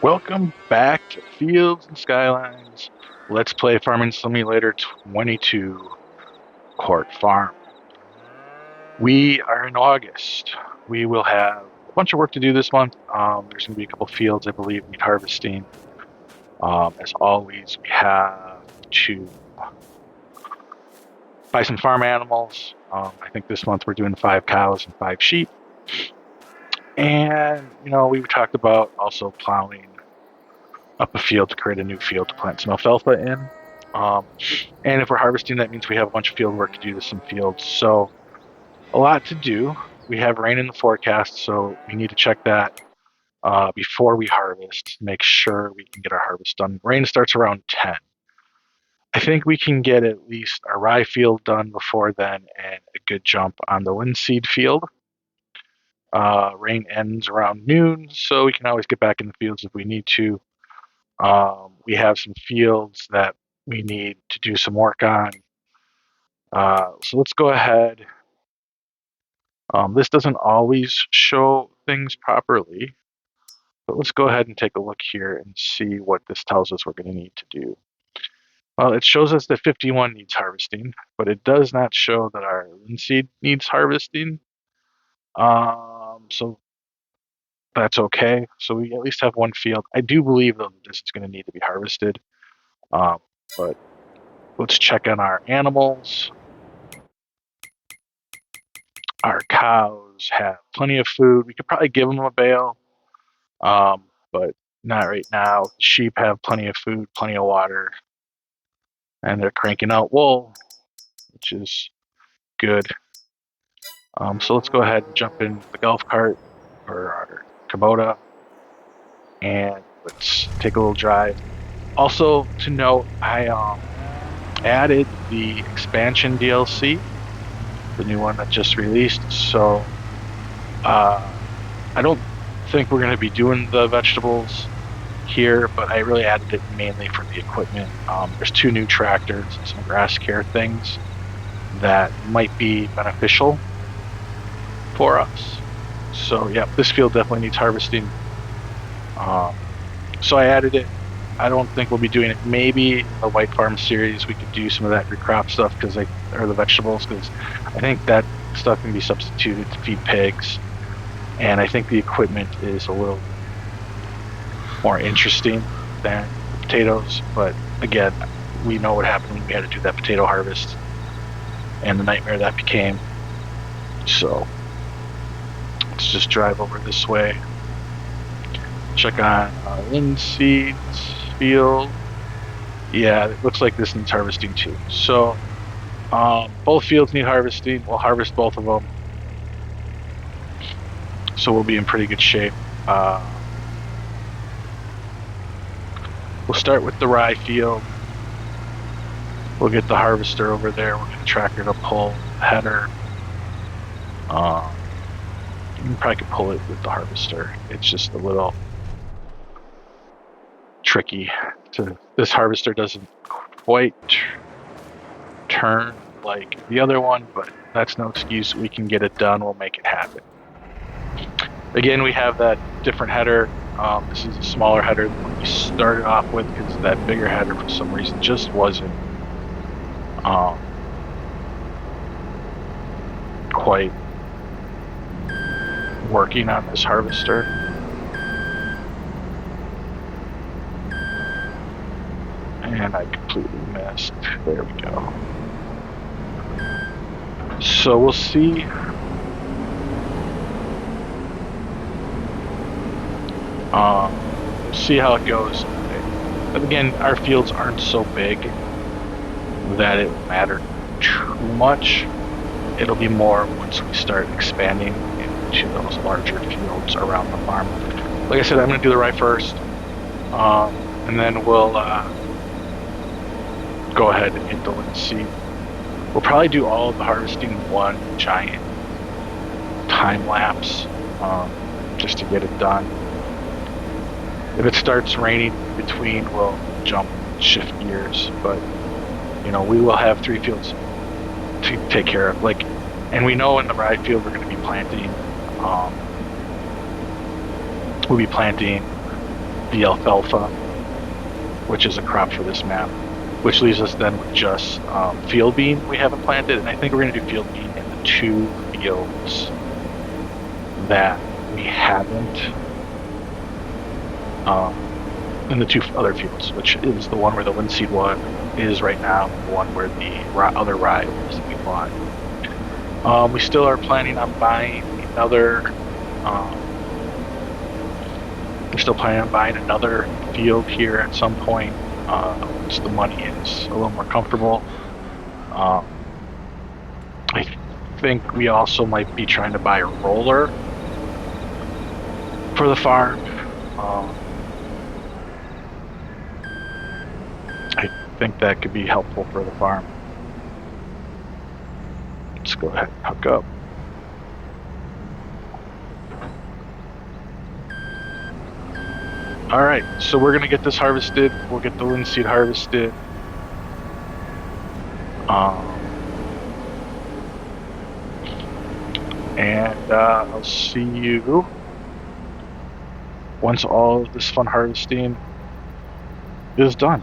Welcome back to Fields and Skylines. Let's play Farming Simulator 22 Court Farm. We are in August. We will have a bunch of work to do this month. There's going to be a couple fields, I believe, need harvesting. As always, we have to buy some farm animals. I think this month we're doing 5 cows and 5 sheep. And, we talked about also plowing up a field to create a new field to plant some alfalfa in. And if we're harvesting, that means we have a bunch of field work to do to some fields. So a lot to do. We have rain in the forecast, so we need to check that before we harvest, make sure we can get our harvest done. Rain starts around 10. I think we can get at least our rye field done before then and a good jump on the linseed field. Rain ends around noon, so we can always get back in the fields if we need to. We have some fields that we need to do some work on. So let's go ahead. This doesn't always show things properly, but let's go ahead and take a look here and see what this tells us we're going to need to do. Well, it shows us that 51 needs harvesting, but it does not show that our linseed needs harvesting. So that's okay. So we at least have one field. I do believe, though, that this is going to need to be harvested. But let's check on our animals. Our cows have plenty of food. We could probably give them a bale, but not right now. Sheep have plenty of food, plenty of water, and they're cranking out wool, which is good. So let's go ahead and jump in the golf cart or our Kubota, and let's take a little drive. Also, to note, I added the expansion DLC, the new one that just released. So I don't think we're going to be doing the vegetables here, but I really added it mainly for the equipment. There's 2 new tractors and some grass care things that might be beneficial for us. So yeah, this field definitely needs harvesting. So I added it. I don't think we'll be doing it. Maybe the White Farm series we could do some of that recrop stuff or the vegetables, because I think that stuff can be substituted to feed pigs. And I think the equipment is a little more interesting than the potatoes. But again, we know what happened when we had to do that potato harvest and the nightmare that became. So let's just drive over this way. Check on linseed's field. Yeah, it looks like this needs harvesting too. So both fields need harvesting. We'll harvest both of them. So we'll be in pretty good shape. We'll start with the rye field. We'll get the harvester over there. We'll get the tractor to pull the header. You probably could pull it with the harvester. It's just a little tricky. This harvester doesn't quite turn like the other one, but that's no excuse. We can get it done. We'll make it happen. Again, we have that different header. This is a smaller header than what we started off with, because that bigger header for some reason just wasn't quite working on this harvester. And I completely missed. There we go. So we'll see. We'll see how it goes. But again, our fields aren't so big that it will matter too much. It'll be more once we start expanding into those larger fields around the farm. Like I said, I'm going to do the rye first, and then we'll go ahead and get the linseed. We'll probably do all of the harvesting in one giant time lapse, just to get it done. If it starts raining in between, we'll shift gears, but we will have 3 fields to take care of. And we know in the rye field we're going to be planting. We'll be planting the alfalfa, which is a crop for this map, which leaves us then with just field bean we haven't planted. And I think we're going to do field bean in the 2 fields that we haven't, in the 2 other fields, which is the one where the linseed one is right now, and the one where the other rye is that we bought. We still are planning on buying another. We're still planning on buying another field here at some point once the money is a little more comfortable. I think we also might be trying to buy a roller for the farm. I think that could be helpful for the farm. Let's go ahead and hook up. All right, so we're gonna get this harvested. We'll get the linseed harvested. And I'll see you once all of this fun harvesting is done.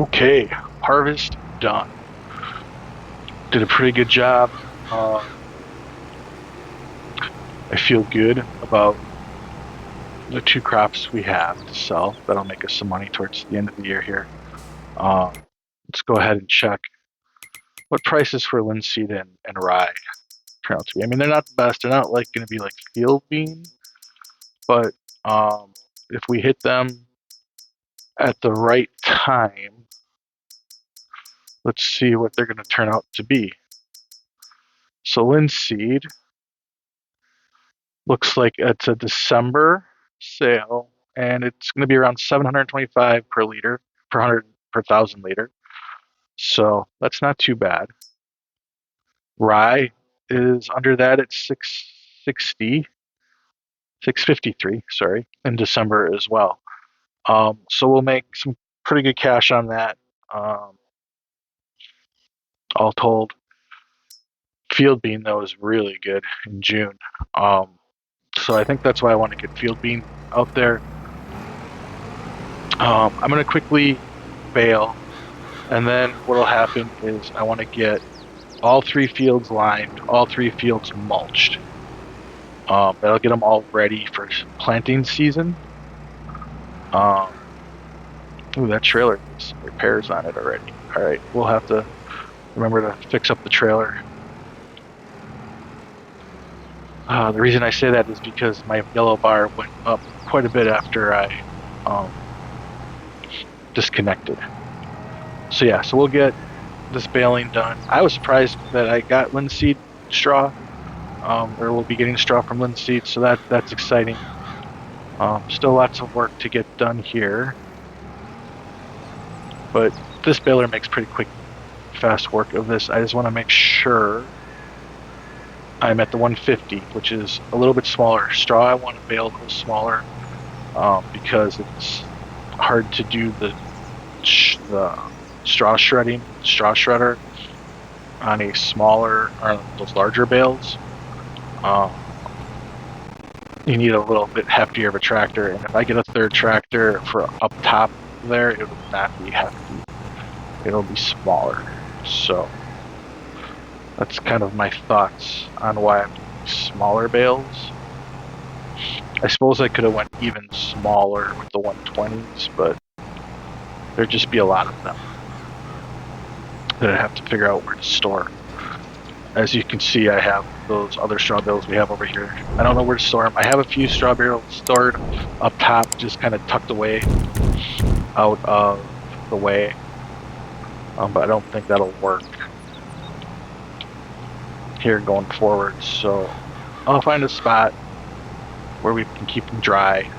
Okay, harvest done. Did a pretty good job. I feel good about the 2 crops we have to sell. That'll make us some money towards the end of the year here. Um, let's go ahead and check what prices for linseed and rye turn out to be. I mean, they're not the best. They're not like going to be like field bean, but if we hit them at the right time, let's see what they're going to turn out to be. So linseed looks like it's a December sale, and it's going to be around 725 per liter, per 1,000 liter. So that's not too bad. Rye is under that at 660, 653, sorry, in December as well. So we'll make some pretty good cash on that. Um, all told, field bean though is really good in June. So I think that's why I want to get field bean out there. I'm going to quickly bale, and then what'll happen is I want to get all 3 fields limed, all 3 fields mulched. That'll get them all ready for planting season. Ooh, that trailer needs some repairs on it already. All right, we'll have to remember to fix up the trailer. The reason I say that is because my yellow bar went up quite a bit after I disconnected. So yeah, so we'll get this baling done. I was surprised that I got linseed straw, or we'll be getting straw from linseed, so that's exciting. Still lots of work to get done here, but this baler makes pretty quick, fast work of this. I just want to make sure I'm at the 150, which is a little bit smaller. Straw I want to bale a little smaller because it's hard to do the straw shredder on a smaller or those larger bales. You need a little bit heftier of a tractor, and if I get a third tractor for up top there, it will not be hefty. It'll be smaller. So that's kind of my thoughts on why I'm doing smaller bales. I suppose I could have went even smaller with the 120s, but there'd just be a lot of them that I'd have to figure out where to store. As you can see, I have those other straw bales we have over here. I don't know where to store them. I have a few straw bales stored up top, just kind of tucked away out of the way, but I don't think that'll work here going forward. So I'll find a spot where we can keep them dry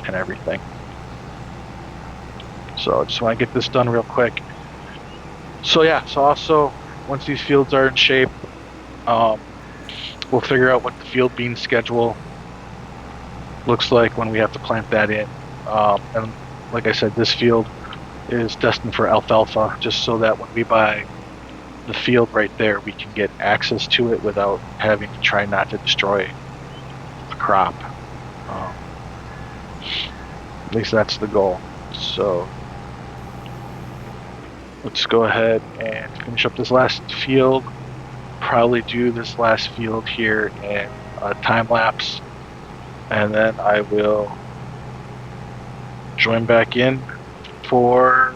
and everything. So I just want to get this done real quick. So yeah, so also once these fields are in shape, we'll figure out what the field bean schedule looks like when we have to plant that in. And like I said, this field is destined for alfalfa, just so that when we buy the field right there, we can get access to it without having to try not to destroy a crop. At least that's the goal. So let's go ahead and finish up this last field. Probably do this last field here in a time lapse, and then I will join back in for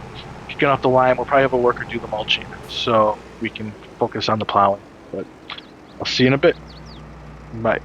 kicking off the line. We'll probably have a worker do the mulching so we can focus on the plowing. But I'll see you in a bit. Bye.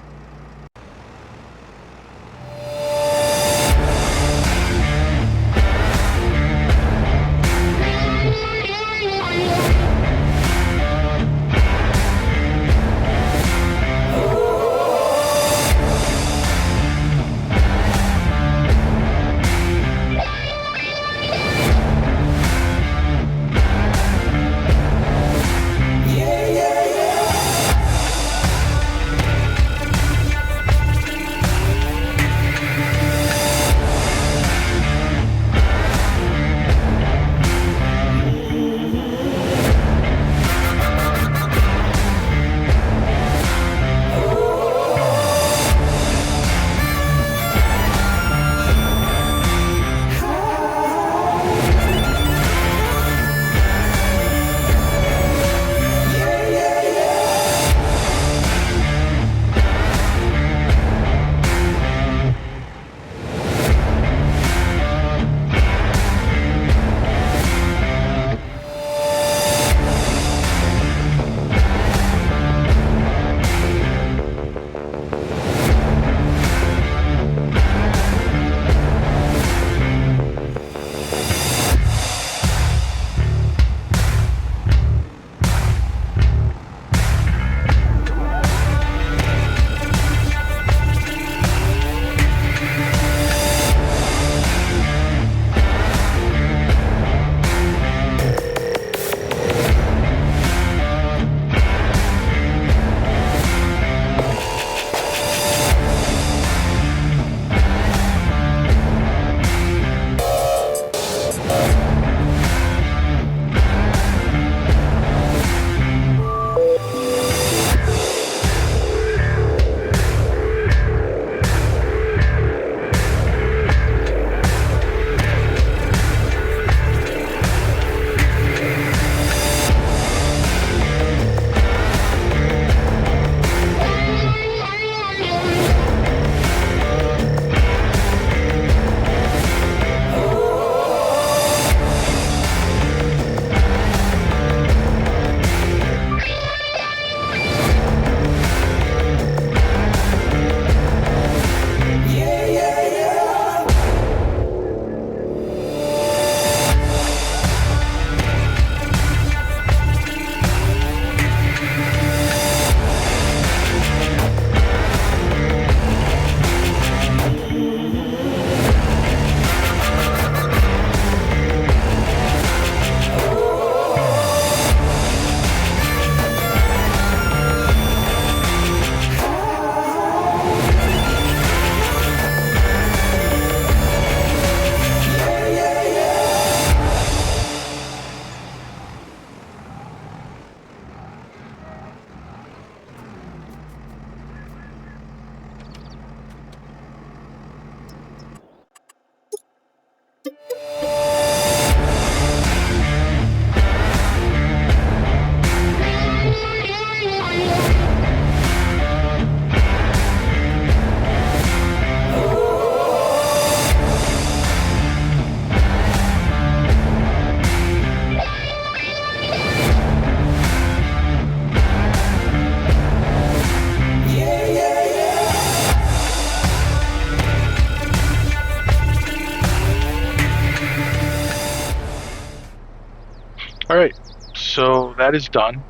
All right, so that is done.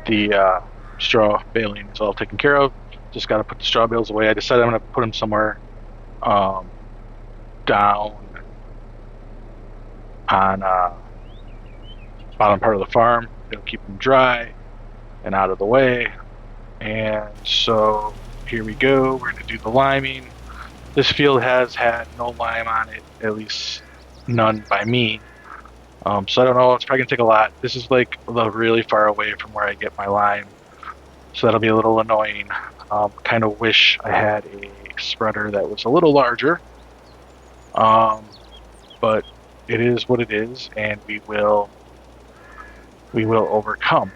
The straw baling is all taken care of. Just got to put the straw bales away. I decided I'm going to put them somewhere um, down on bottom part of the farm. It'll keep them dry and out of the way. And so here we go. We're going to do the liming. This field has had no lime on it, at least none by me. So I don't know. It's probably going to take a lot. This is like really far away from where I get my lime. So that'll be a little annoying. Kind of wish I had a spreader that was a little larger. But it is what it is, and we will overcome.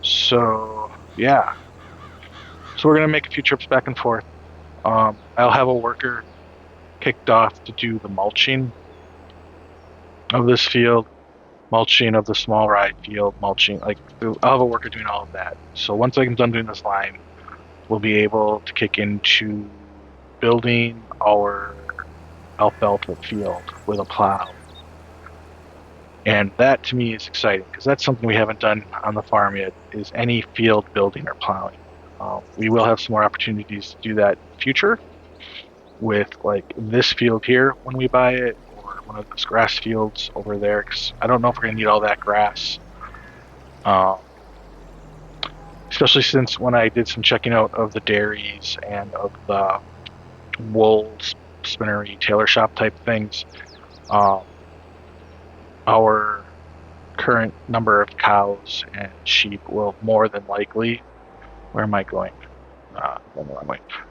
So yeah. So we're gonna make a few trips back and forth. I'll have a worker kicked off to do the mulching of this field, mulching of the small rye field, mulching. Like I'll have a worker doing all of that. So once I'm done doing this line, we'll be able to kick into building our alfalfa field with a plow. And that to me is exciting because that's something we haven't done on the farm yet, is any field building or plowing. We will have some more opportunities to do that in the future with like this field here when we buy it, or one of those grass fields over there, because I don't know if we're going to need all that grass. Especially since when I did some checking out of the dairies and of the wool spinnery tailor shop type things, our current number of cows and sheep will more than likely, where am I going?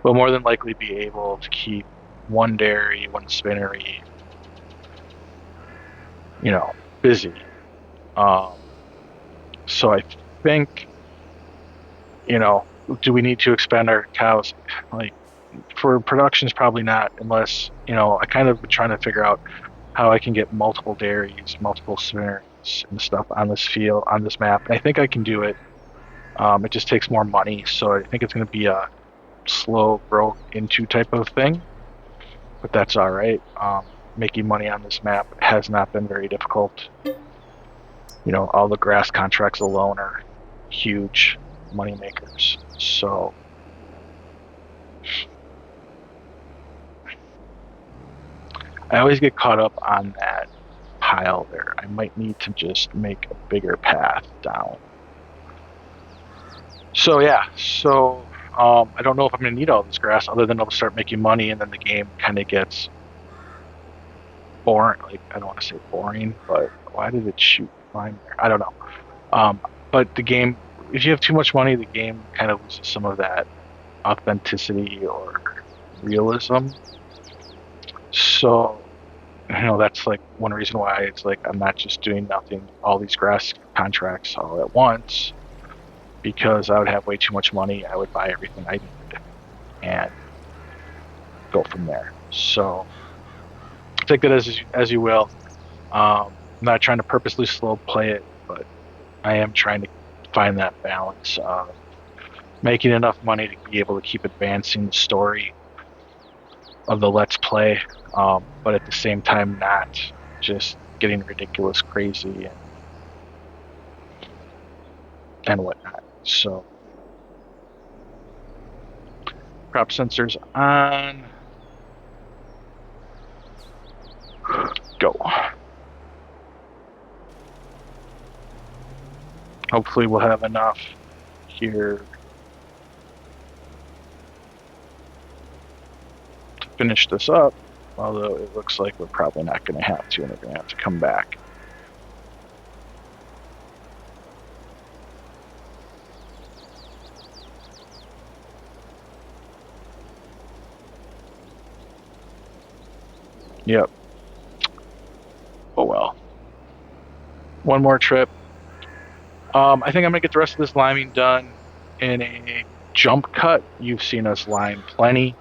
Will more than likely be able to keep one dairy, one spinnery, busy. So I think, do we need to expand our cows? Like for productions, probably not, unless, I kind of been trying to figure out how I can get multiple dairies, multiple spinneries and stuff on this field, on this map. And I think I can do it. It just takes more money. So I think it's going to be a slow grow into type of thing, but that's all right. Making money on this map has not been very difficult. All the grass contracts alone are huge money makers. So I always get caught up on that pile there. I might need to just make a bigger path down. So yeah, I don't know if I'm gonna need all this grass other than I'll start making money, and then the game kind of gets boring. Like, I don't want to say boring, but why did it shoot mine there? I don't know. But the game, if you have too much money, the game kind of loses some of that authenticity or realism. So, that's like one reason why it's like I'm not just doing nothing, all these grass contracts all at once, because I would have way too much money. I would buy everything I needed and go from there. So take that as you will. I'm not trying to purposely slow play it, but I am trying to find that balance of making enough money to be able to keep advancing the story of the Let's Play, but at the same time not just getting ridiculous, crazy, and whatnot. So crop sensors on. Go. Hopefully we'll have enough here to finish this up, although it looks like we're probably not going to have to, and we're going to have to come back. Yep. Oh well. One more trip. I think I'm gonna get the rest of this liming done in a jump cut. You've seen us lime plenty,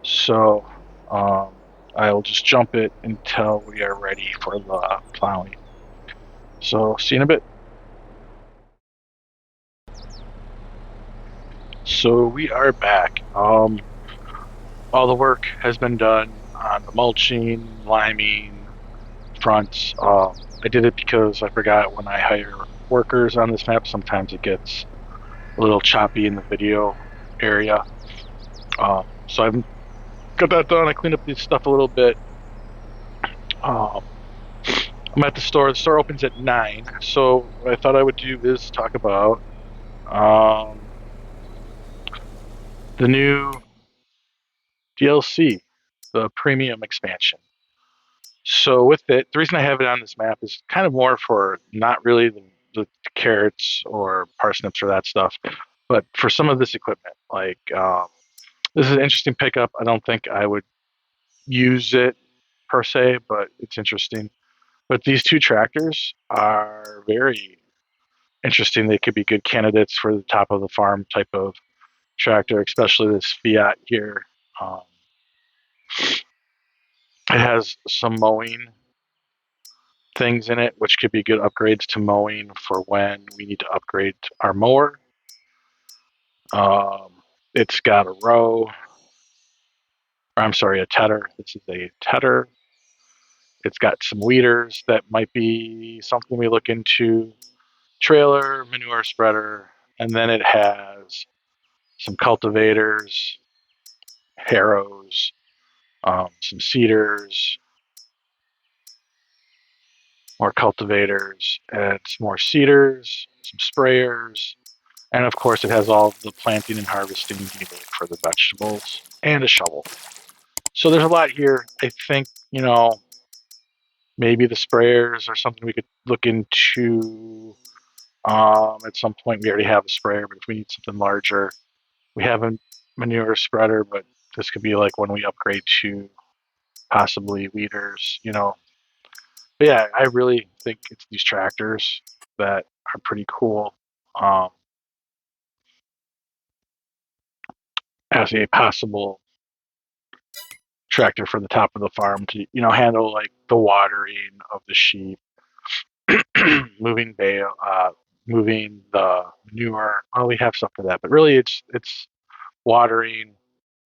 so I'll just jump it until we are ready for the plowing. So see you in a bit. So we are back. All the work has been done on the mulching, liming, front. I did it because I forgot when I hire workers on this map, sometimes it gets a little choppy in the video area. So I've got that done. I cleaned up this stuff a little bit. Um, I'm at the store. The store opens at 9. So what I thought I would do is talk about um, the new DLC, the premium expansion. So with it, the reason I have it on this map is kind of more for not really the carrots or parsnips or that stuff, but for some of this equipment. Like this is an interesting pickup. I don't think I would use it per se, but it's interesting. But these two tractors are very interesting. They could be good candidates for the top of the farm type of tractor, especially this Fiat here. Um, it has some mowing things in it, which could be good upgrades to mowing for when we need to upgrade our mower. Um, it's got a row, or I'm sorry, a tedder. This is a tedder. It's got some weeders that might be something we look into. Trailer, manure spreader, and then it has some cultivators, harrows, some seeders, more cultivators, and some more seeders, some sprayers, and of course it has all the planting and harvesting needed for the vegetables, and a shovel. So there's a lot here. I think, maybe the sprayers are something we could look into at some point. We already have a sprayer, but if we need something larger, we have a manure spreader, but this could be like when we upgrade to possibly weeders. But yeah, I really think it's these tractors that are pretty cool um, as a possible tractor for the top of the farm to handle like the watering of the sheep, moving bale, moving the manure. Well, we have stuff for that, but really it's watering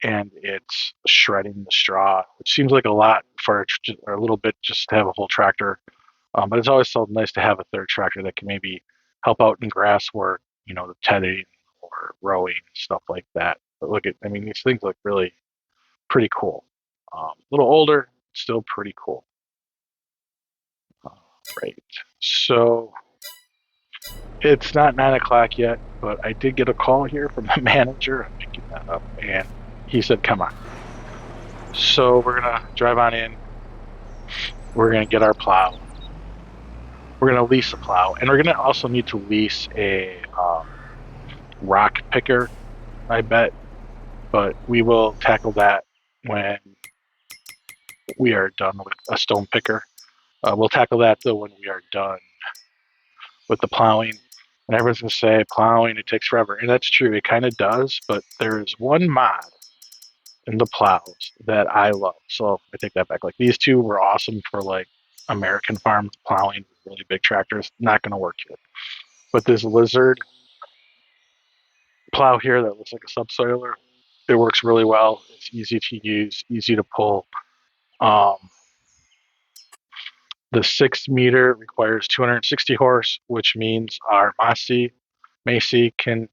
and it's shredding the straw, which seems like a lot for or a little bit just to have a whole tractor. But it's always so nice to have a third tractor that can maybe help out in grass work, the tedding or rowing, stuff like that. But I mean, these things look really pretty cool. A little older, still pretty cool. Right. So it's not 9 o'clock yet, but I did get a call here from the manager. I'm picking that up, and he said, "Come on." So we're gonna drive on in. We're gonna get our plow. We're gonna lease a plow, and we're gonna also need to lease a rock picker, I bet. But we will tackle that when we are done with a stone picker. We'll tackle that though when we are done with the plowing. And everyone's gonna say plowing it takes forever, and that's true. It kind of does, but there is one mod in the plows that I love. So I take that back. Like these two were awesome for like American farm plowing, really big tractors. Not gonna work here. But this lizard plow here that looks like a subsoiler, it works really well. It's easy to use, easy to pull. Um, the 6 meter requires 260 horse, which means our Macy can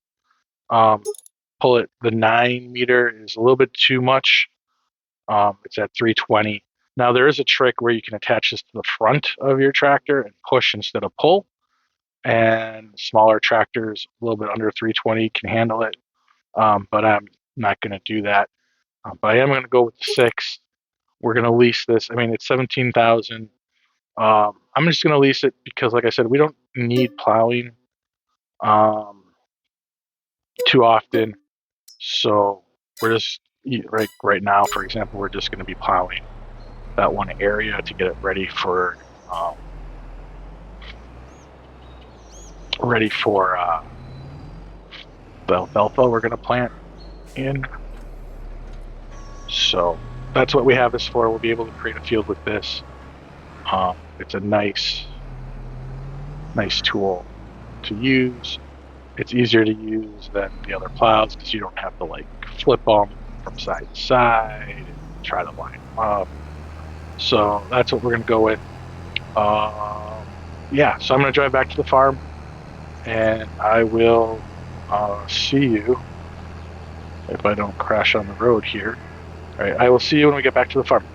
pull it. The 9 meter is a little bit too much. It's at 320. Now there is a trick where you can attach this to the front of your tractor and push instead of pull. And smaller tractors, a little bit under 320, can handle it. But I'm not going to do that. But I am going to go with the 6. We're going to lease this. I mean, it's 17,000. I'm just going to lease it because, like I said, we don't need plowing um, too often. So we're just right now, for example, we're just going to be plowing that one area to get it ready for the alfalfa we're going to plant in. So that's what we have this for. We'll be able to create a field with this. It's a nice tool to use. It's easier to use than the other plows because you don't have to like flip them from side to side and try to line them up. So that's what we're going to go with. Yeah, so I'm going to drive back to the farm, and I will see you if I don't crash on the road here. All right, I will see you when we get back to the farm.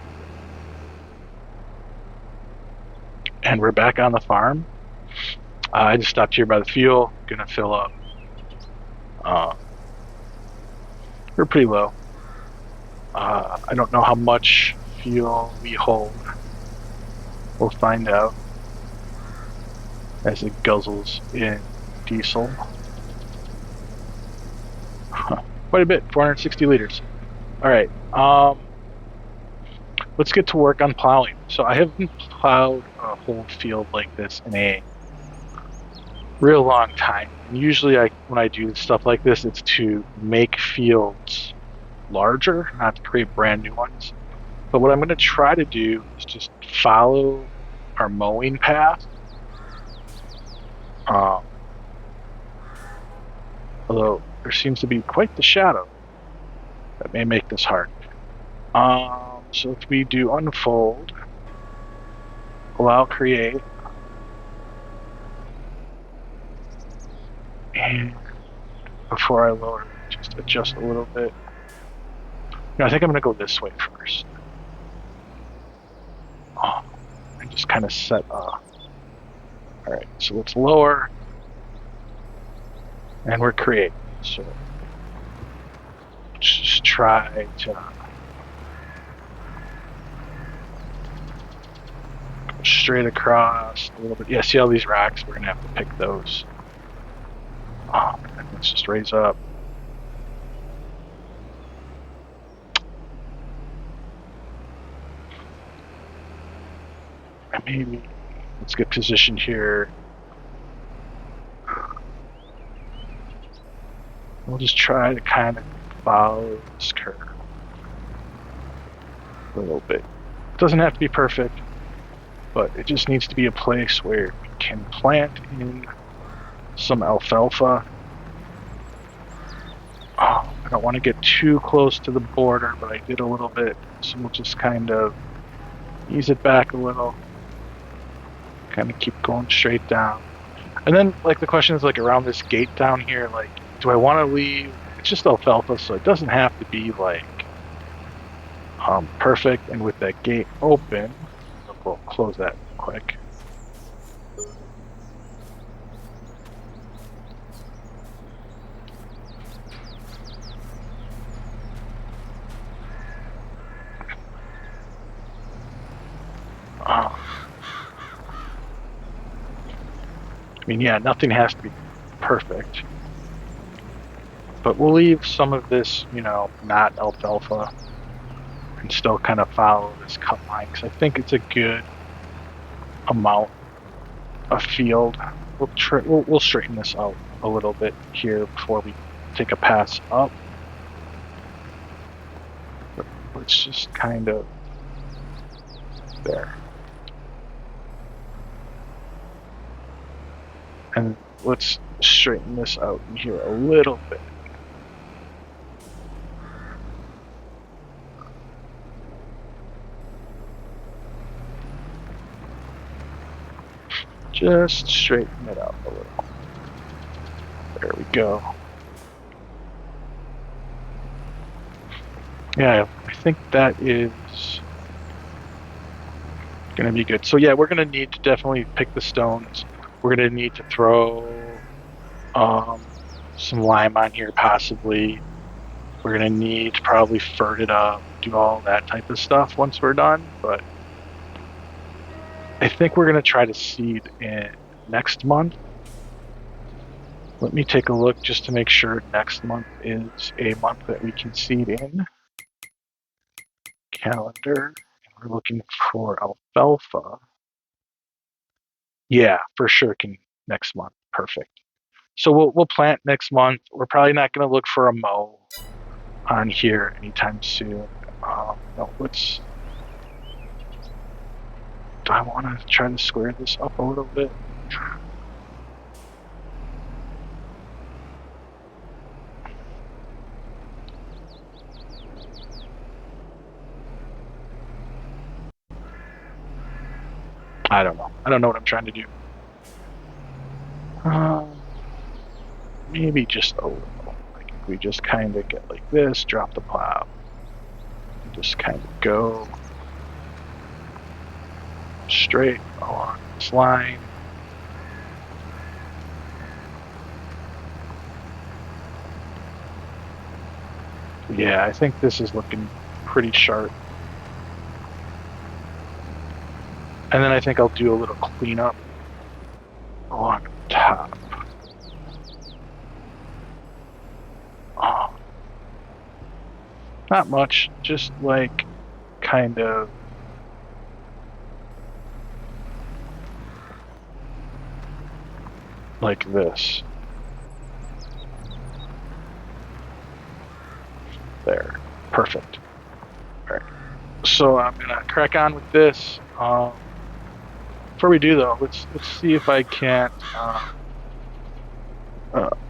And we're back on the farm. I just stopped here by the fuel, gonna fill up. Uh, we're pretty low. I don't know how much fuel we hold. We'll find out as it guzzles in diesel. Quite a bit, 460 liters. All right, let's get to work on plowing. So I haven't plowed a whole field like this in a real long time. And usually when I do stuff like this, it's to make fields larger, not to create brand new ones. But what I'm going to try to do is just follow our mowing path. Um, Although there seems to be quite the shadow that may make this hard. So if we do unfold, allow create, and before I lower, just adjust a little bit. No, I think I'm going to go this way first. And just kind of set up. All right, so let's lower, and we're creating. So let's just try to go straight across a little bit. Yeah, see all these racks? We're going to have to pick those. And let's just raise up. And maybe let's get positioned here. We'll just try to kind of follow this curve a little bit. It doesn't have to be perfect, but it just needs to be a place where we can plant in some alfalfa. I don't want to get too close to the border, but I did a little bit, so we'll just kind of ease it back a little, kind of keep going straight down. And then, like, the question is, like, around this gate down here, like, do I want to leave? It's just alfalfa, so it doesn't have to be, like, perfect. And with that gate open, we'll close that quick. I mean, yeah, nothing has to be perfect, but we'll leave some of this, not alfalfa, and still kind of follow this cut line, because I think it's a good amount of field. We'll straighten this out a little bit here before we take a pass up. But let's just kind of there. And let's straighten this out in here a little bit. Just straighten it out a little. There we go. Yeah, I think that is going to be good. So yeah, we're going to need to definitely pick the stones. We're going to need to throw some lime on here, possibly. We're going to need to probably fert it up, do all that type of stuff once we're done. But I think we're going to try to seed in next month. Let me take a look just to make sure next month is a month that we can seed in. Calendar. We're looking for alfalfa. Yeah, for sure can next month. Perfect. So we'll plant next month. We're probably not going to look for a mow on here anytime soon. No, let's. Do I want to try to square this up a little bit? I don't know. I don't know what I'm trying to do. Maybe just a little. Like if we just kind of get like this, drop the plow, and just kind of go straight along this line. Yeah, I think this is looking pretty sharp. And then I think I'll do a little cleanup along the top. Not much, just like kind of like this. There, perfect. All right, so I'm gonna crack on with this. Before we do though, let's see if I can't.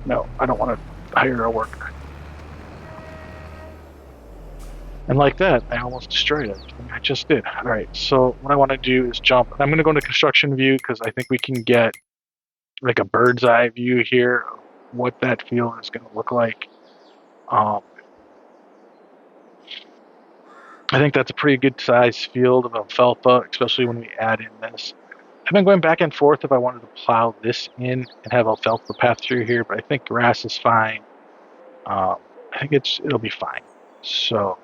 No, I don't want to hire a worker. And like that, I almost destroyed everything I just did. All right, so what I want to do is jump. I'm going to go into construction view because I think we can get like a bird's eye view here of what that field is going to look like. I think that's a pretty good size field of alfalfa, especially when we add in this. I've been going back and forth if I wanted to plow this in and have alfalfa path through here, but I think grass is fine. I think it'll be fine. So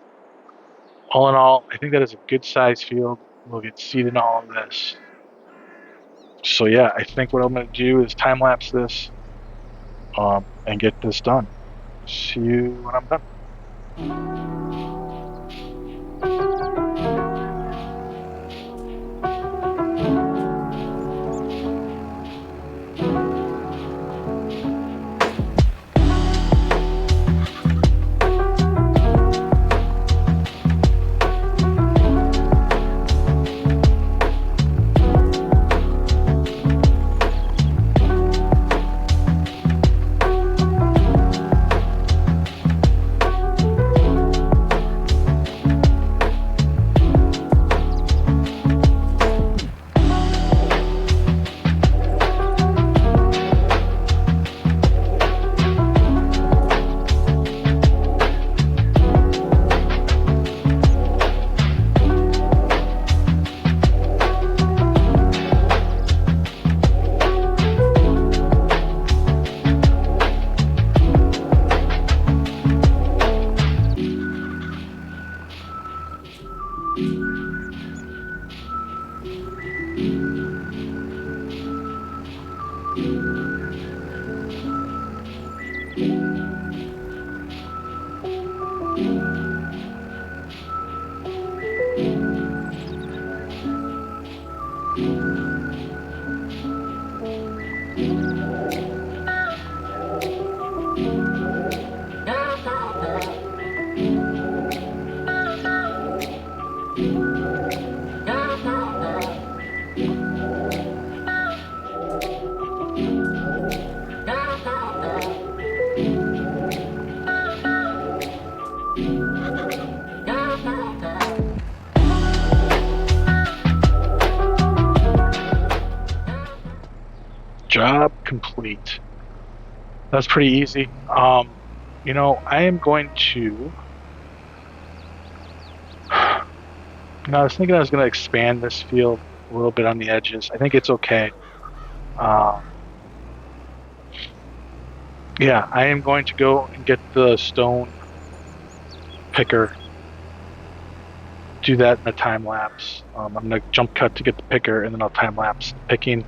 all in all, I think that is a good size field. We'll get seed in all of this. So yeah, I think what I'm going to do is time lapse this and get this done. See you when I'm done. Job complete. That's pretty easy. You know, I am going to. I was thinking I was going to expand this field a little bit on the edges. I think it's okay. Yeah, I am going to go and get the stone picker. Do that in a time lapse. I'm going to jump cut to get the picker, and then I'll time lapse the picking.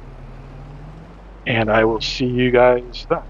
And I will see you guys then.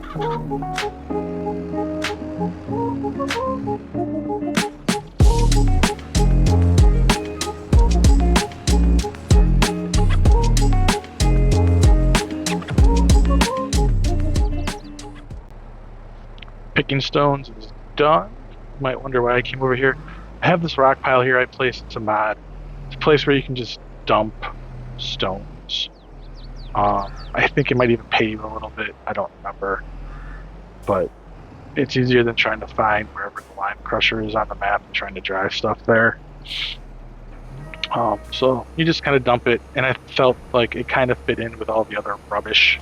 Picking stones is done. You might wonder why I came over here. I have this rock pile here I placed. It's a mod. It's a place where you can just dump stones. I think it might even pave a little bit. I don't remember. But it's easier than trying to find wherever the lime crusher is on the map and trying to drive stuff there. So you just kind of dump it, and I felt like it kind of fit in with all the other rubbish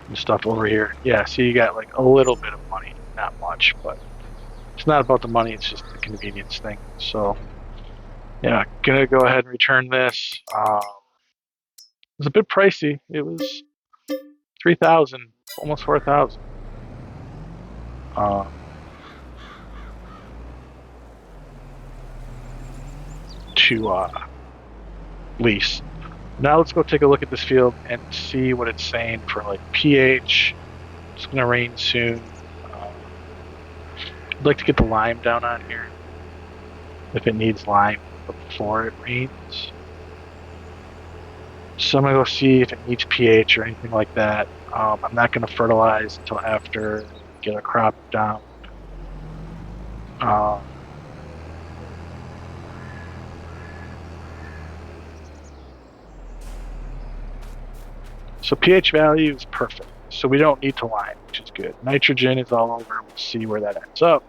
and stuff over here. Yeah, so you got like a little bit of money, not much, but it's not about the money, it's just the convenience thing. So yeah, gonna go ahead and return this. It was a bit pricey. It was 3,000, almost 4,000. Um, to lease. Now let's go take a look at this field and see what it's saying for like pH. It's gonna rain soon. I'd like to get the lime down on here if it needs lime before it rains. So I'm gonna go see if it needs pH or anything like that. I'm not gonna fertilize until after we get a crop down. So pH value is perfect. So we don't need to lime, which is good. Nitrogen is all over. We'll see where that ends up.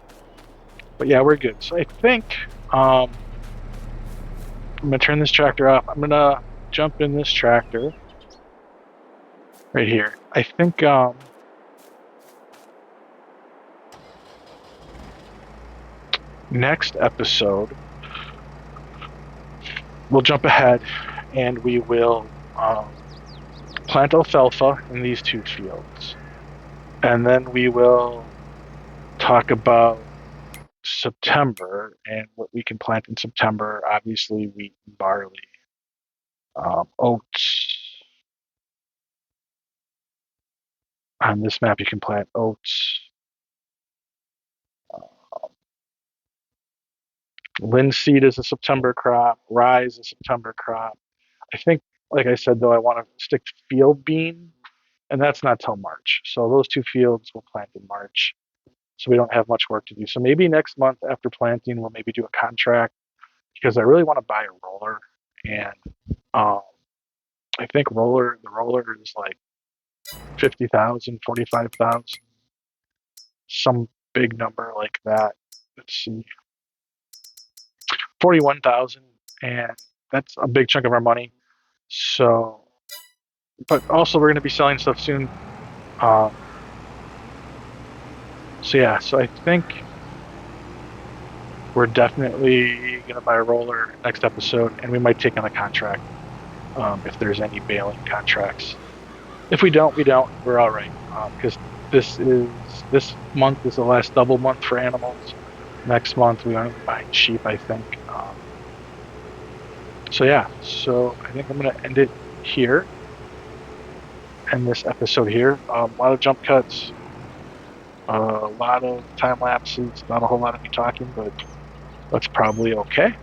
But yeah, we're good. So I think I'm gonna turn this tractor off. I'm gonna jump in this tractor right here. I think next episode we'll jump ahead and we will plant alfalfa in these two fields, and then we will talk about September and what we can plant in September. Obviously, wheat and barley, oats. On this map, you can plant oats. Linseed is a September crop. Rye is a September crop. I think, like I said, though, I want to stick to field bean, and that's not till March. So those two fields we'll plant in March. So we don't have much work to do. So maybe next month after planting, we'll maybe do a contract because I really want to buy a roller, and I think the roller is like 50,000, 45,000, some big number like that. Let's see, 41,000, and that's a big chunk of our money. So, but also we're going to be selling stuff soon. So yeah, so I think we're definitely going to buy a roller next episode, and we might take on a contract if there's any baling contracts. If we don't, we don't. We're all right because this month is the last double month for animals. Next month we are buying sheep, I think. So yeah, so I think I'm gonna end it here, end this episode here. A lot of jump cuts, a lot of time lapses, not a whole lot of me talking, but that's probably okay.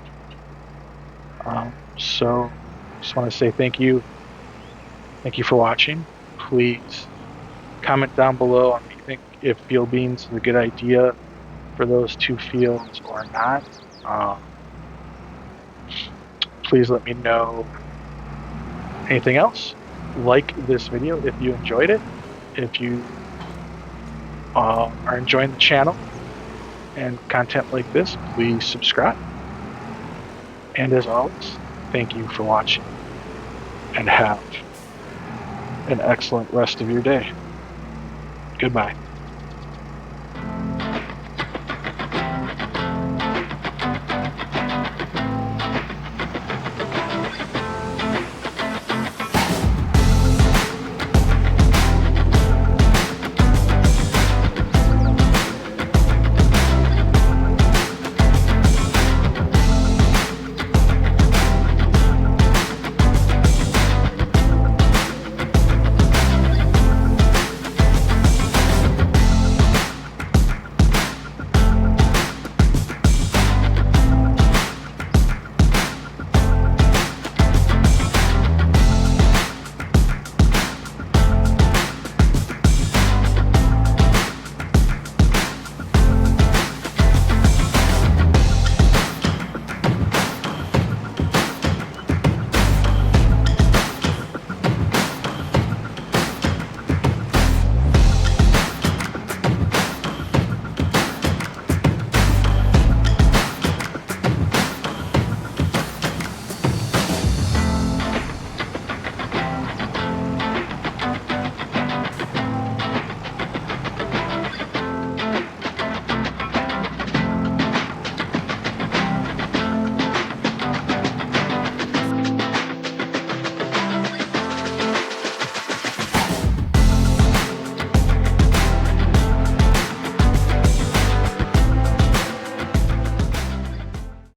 So just want to say thank you for watching. Please comment down below on what you think, if field beans is a good idea for those two fields or not. Please let me know anything else. Like this video if you enjoyed it. If you are enjoying the channel and content like this, please subscribe. And as always, thank you for watching, and have an excellent rest of your day. Goodbye.